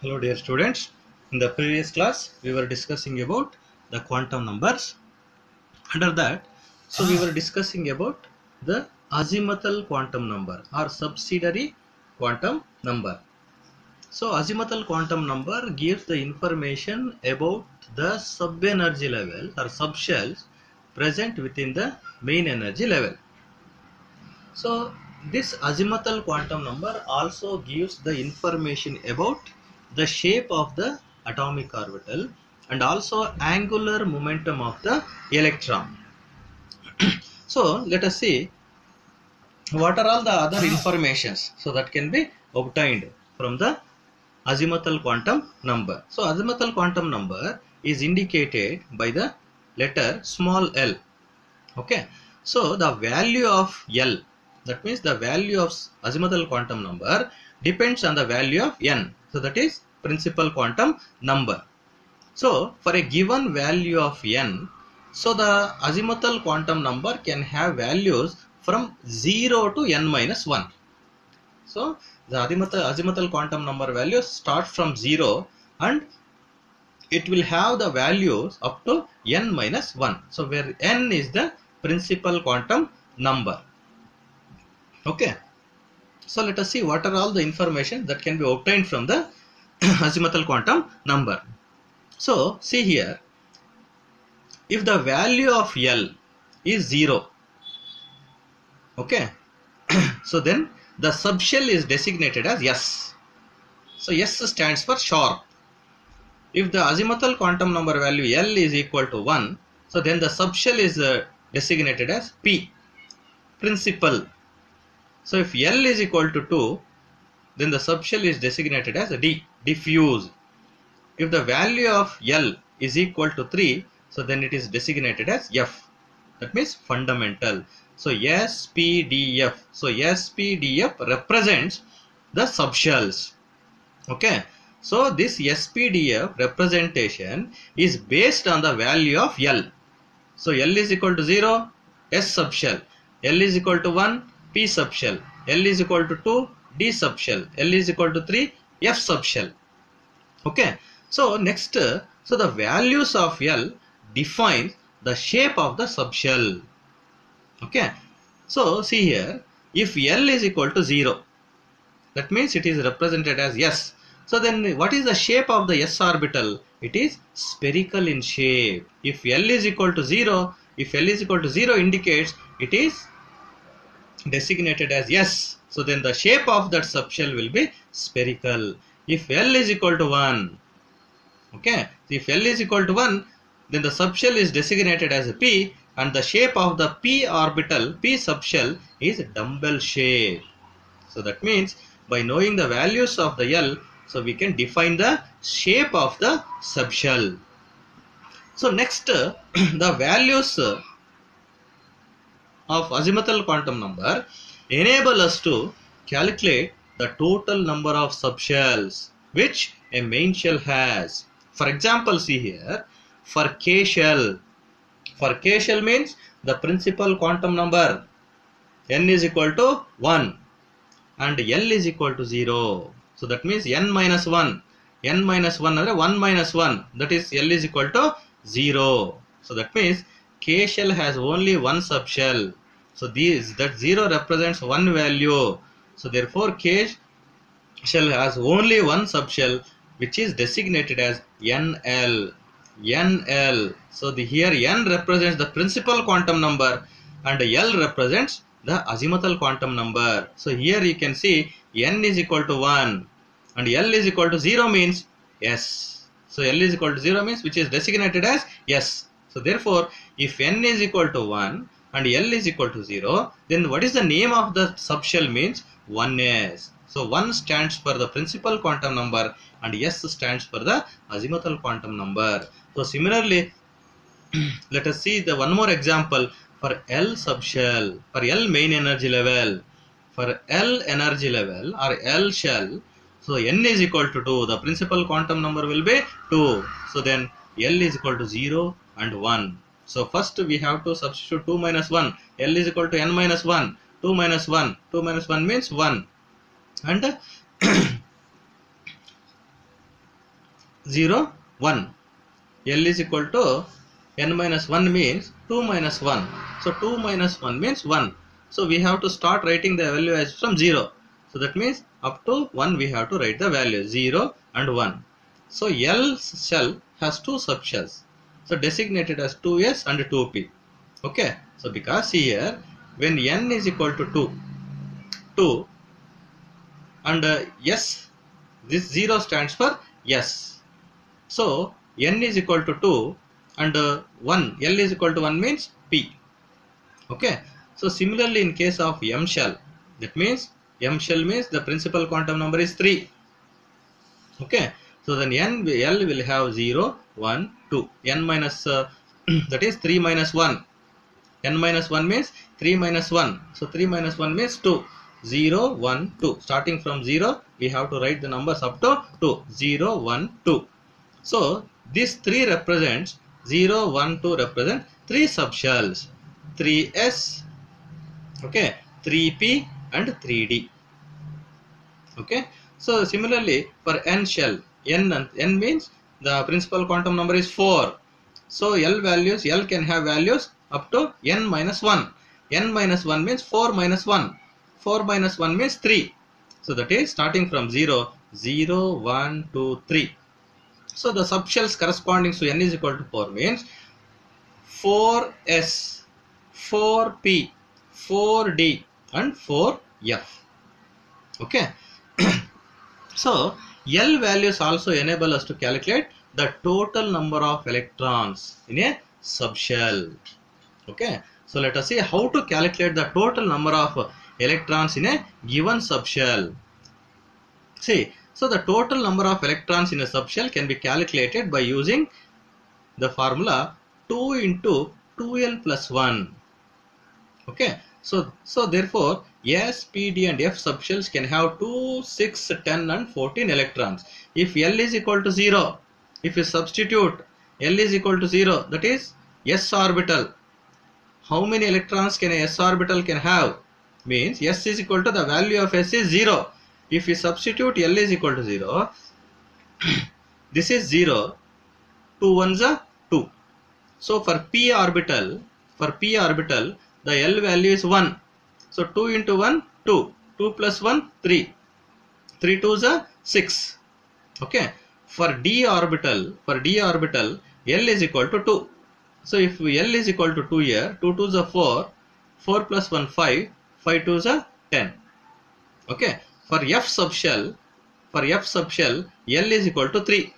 Hello dear students, in the previous class we were discussing about the quantum numbers. Under that, we were discussing about the azimuthal quantum number or subsidiary quantum number. So azimuthal quantum number gives the information about the sub-energy level or subshells present within the main energy level. So this azimuthal quantum number also gives the information about the shape of the atomic orbital and also angular momentum of the electron. So let us see what are all the other informations so that can be obtained from the azimuthal quantum number. So azimuthal quantum number is indicated by the letter small l. Okay, so the value of L, that means the value of azimuthal quantum number depends on the value of n. So that is principal quantum number. So for a given value of n, so the azimuthal quantum number can have values from 0 to n minus 1. So the azimuthal quantum number values start from 0 and it will have the values up to n minus 1. So where n is the principal quantum number. Okay. So let us see what are all the information that can be obtained from the azimuthal quantum number. So see here, if the value of L is 0, okay, so then the subshell is designated as S. So S stands for sharp. If the azimuthal quantum number value L is equal to 1, so then the subshell is designated as P, principal. So if L is equal to 2, then the subshell is designated as D, diffuse. If the value of L is equal to 3, so then it is designated as F. That means fundamental. So SPDF. So SPDF represents the subshells. Okay. So this SPDF representation is based on the value of L. So L is equal to 0, S subshell. L is equal to 1, P subshell. L is equal to 2, D subshell. L is equal to 3, F subshell. Okay. So next, so the values of L define the shape of the subshell. Okay. So see here, if L is equal to 0, that means it is represented as S. So then what is the shape of the S orbital? It is spherical in shape. If L is equal to 0, if L is equal to 0 indicates it is designated as S. So then the shape of that subshell will be spherical. If L is equal to 1, okay, so if L is equal to 1, then the subshell is designated as a P and the shape of the P orbital, P subshell is dumbbell shape. So that means by knowing the values of the L, so we can define the shape of the subshell. So next, the values of azimuthal quantum number enable us to calculate the total number of subshells which a main shell has. For example, see here, for K shell means the principal quantum number n is equal to 1 and L is equal to 0. So that means n minus 1 ಅಂದರೆ 1 minus 1, that is L is equal to 0. So that means K shell has only one subshell. So that 0 represents one value. So therefore K shell has only one subshell which is designated as NL. So here N represents the principal quantum number and L represents the azimuthal quantum number. So here you can see N is equal to 1 and L is equal to 0 means S. So L is equal to 0 means which is designated as S. So therefore if N is equal to 1 and L is equal to 0, then what is the name of the subshell means 1S. So 1 stands for the principal quantum number and S stands for the azimuthal quantum number. So similarly, let us see the one more example for L subshell, for L main energy level. For L energy level or L shell, so N is equal to 2. The principal quantum number will be 2. So then L is equal to 0 and 1. So first we have to substitute 2 minus 1. L is equal to N minus 1. 2 minus 1. 2 minus 1 means 1. And 0, 1. L is equal to n minus 1 means 2 minus 1. So 2 minus 1 means 1. So we have to start writing the value as from 0. So that means up to 1 we have to write the value 0 and 1. So L shell has two subshells. So designated as 2s and 2p. Okay. So because here when n is equal to 2 and s, this 0 stands for s. So n is equal to 2 and 1, L is equal to 1 means p. Okay. So similarly in case of M shell, that means M shell means the principal quantum number is 3. Okay. So then L will have 0, 1, 2. N minus that is 3 minus 1. N minus 1 means 3 minus 1. So 3 minus 1 means 2. 0, 1, 2. Starting from 0, we have to write the numbers up to 2. 0, 1, 2. So these 3 represents 0, 1, 2 represent 3 subshells. 3s, okay, 3p and 3d. Okay. So similarly for n shell, n means the principal quantum number is 4. So L can have values up to n minus 1. N minus 1 means 4 minus 1. 4 minus 1 means 3. So that is starting from 0, 0, 1, 2, 3. So the subshells corresponding to n is equal to 4 means 4s, 4p, 4d and 4f. Okay. So L values also enable us to calculate the total number of electrons in a subshell. Okay. So let us see how to calculate the total number of electrons in a given subshell. See, so the total number of electrons in a subshell can be calculated by using the formula 2 into 2L plus 1. Okay. So therefore, S, P, D and F subshells can have 2, 6, 10 and 14 electrons. If L is equal to 0, if you substitute L is equal to 0, that is S orbital. How many electrons can a S orbital can have? Means S is equal to the value of S is 0. If you substitute L is equal to 0, this is 0, 2 ones are 2. So for p orbital, the L value is 1. So 2 into 1, 2. 2 plus 1, 3. 3 2s are 6. Okay. For d orbital, L is equal to 2. So if L is equal to 2 here, 2 2s are 4. 4 plus 1, 5. 5 2s are 10. Okay. For F subshell, L is equal to 3.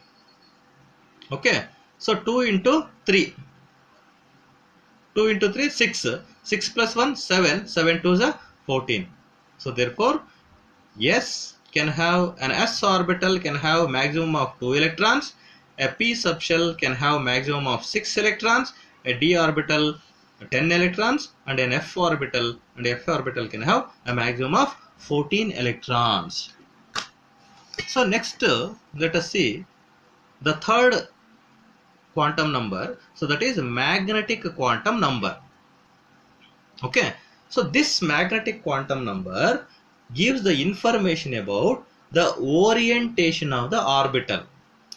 Okay. So 2 into 3. 2 into 3, 6. 6 plus 1, 7. 7 2s are 14. So therefore, S can have an S orbital can have maximum of 2 electrons. A p subshell can have maximum of 6 electrons. A d orbital 10 electrons and an f orbital can have a maximum of 14 electrons. So next, let us see the third quantum number. So that is magnetic quantum number. Okay. So this magnetic quantum number gives the information about the orientation of the orbital.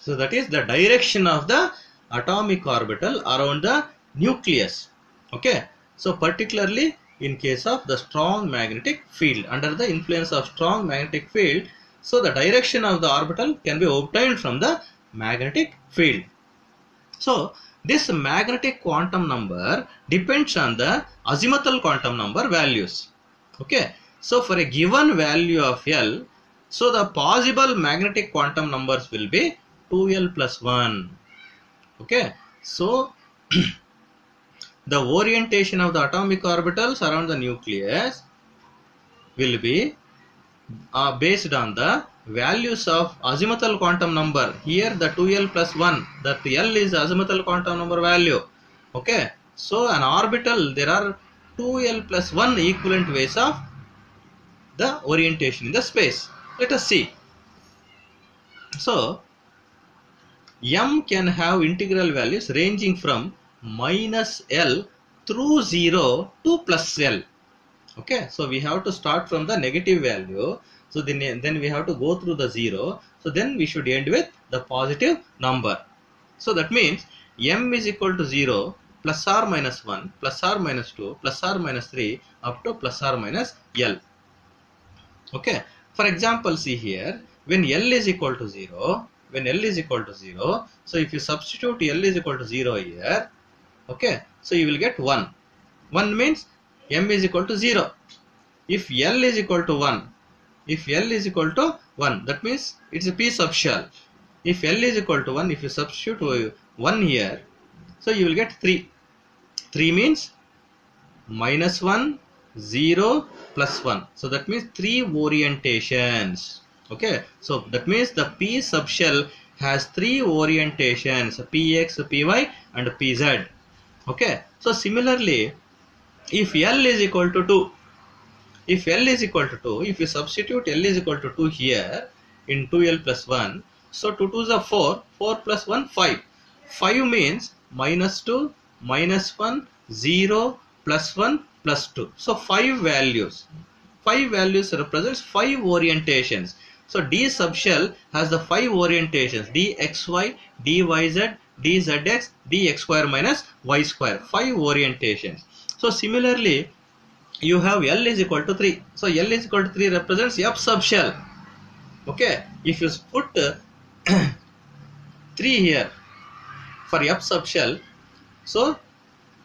So that is the direction of the atomic orbital around the nucleus. Okay. So particularly in case of the strong magnetic field, under the influence of strong magnetic field, so the direction of the orbital can be obtained from the magnetic field. So this magnetic quantum number depends on the azimuthal quantum number values. Okay. So for a given value of L, so the possible magnetic quantum numbers will be 2L plus 1. Okay. So the orientation of the atomic orbitals around the nucleus will be based on the values of azimuthal quantum number. Here the 2L plus 1, that L is azimuthal quantum number value. Okay. So an orbital, there are 2L plus 1 equivalent ways of the orientation in the space. Let us see. So M can have integral values ranging from minus L through 0 to plus L. Okay. So we have to start from the negative value. So then we have to go through the 0. So then we should end with the positive number. So that means m is equal to 0 plus or minus 1 plus or minus 2 plus or minus 3 up to plus or minus L. Okay. For example, see here, when L is equal to 0, so if you substitute L is equal to 0 here, okay, so you will get 1. 1 means m is equal to 0. If L is equal to 1, that means it's a p sub shell. If L is equal to 1, if you substitute 1 here, so you will get 3. 3 means minus 1, 0, plus 1. So that means 3 orientations. Okay. So that means the P subshell has 3 orientations, Px, Py and Pz. Okay. So similarly, if L is equal to 2, if you substitute L is equal to 2 here in 2L plus 1, so 2 2s are 4, 4 plus 1, 5. 5 means minus 2, minus 1, 0, plus 1, plus 2. So 5 values. 5 values represents 5 orientations. So D subshell has the 5 orientations: dxy, dyz, dzx, dx square minus y square. 5 orientations. So similarly, you have L is equal to 3. So L is equal to 3 represents F subshell. Okay. If you put 3 here for F subshell, so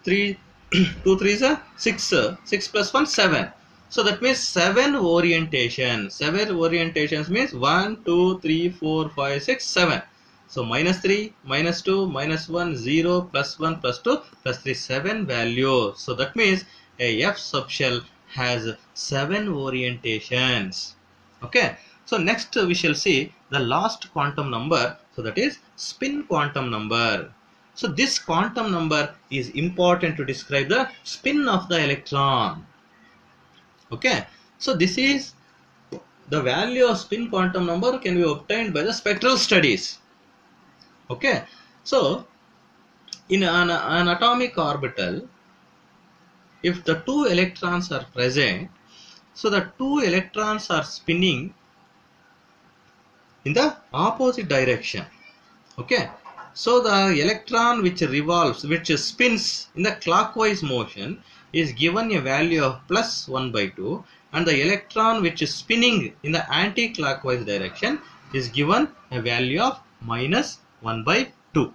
3, 2 3s are 6, 6 plus 1, 7. So that means 7 orientation. 7 orientations means 1, 2, 3, 4, 5, 6, 7. So minus 3, minus 2, minus 1, 0, plus 1, plus 2, plus 3, 7 values. So that means a F subshell has 7 orientations. Okay. So next we shall see the last quantum number. So that is spin quantum number. So this quantum number is important to describe the spin of the electron. Okay. So this is the value of spin quantum number can be obtained by the spectral studies. Okay. So in an atomic orbital, if the 2 electrons are present, so the 2 electrons are spinning in the opposite direction. Okay. So the electron which revolves, which spins in the clockwise motion is given a value of plus 1 by 2, and the electron which is spinning in the anti-clockwise direction is given a value of minus 1 by 2.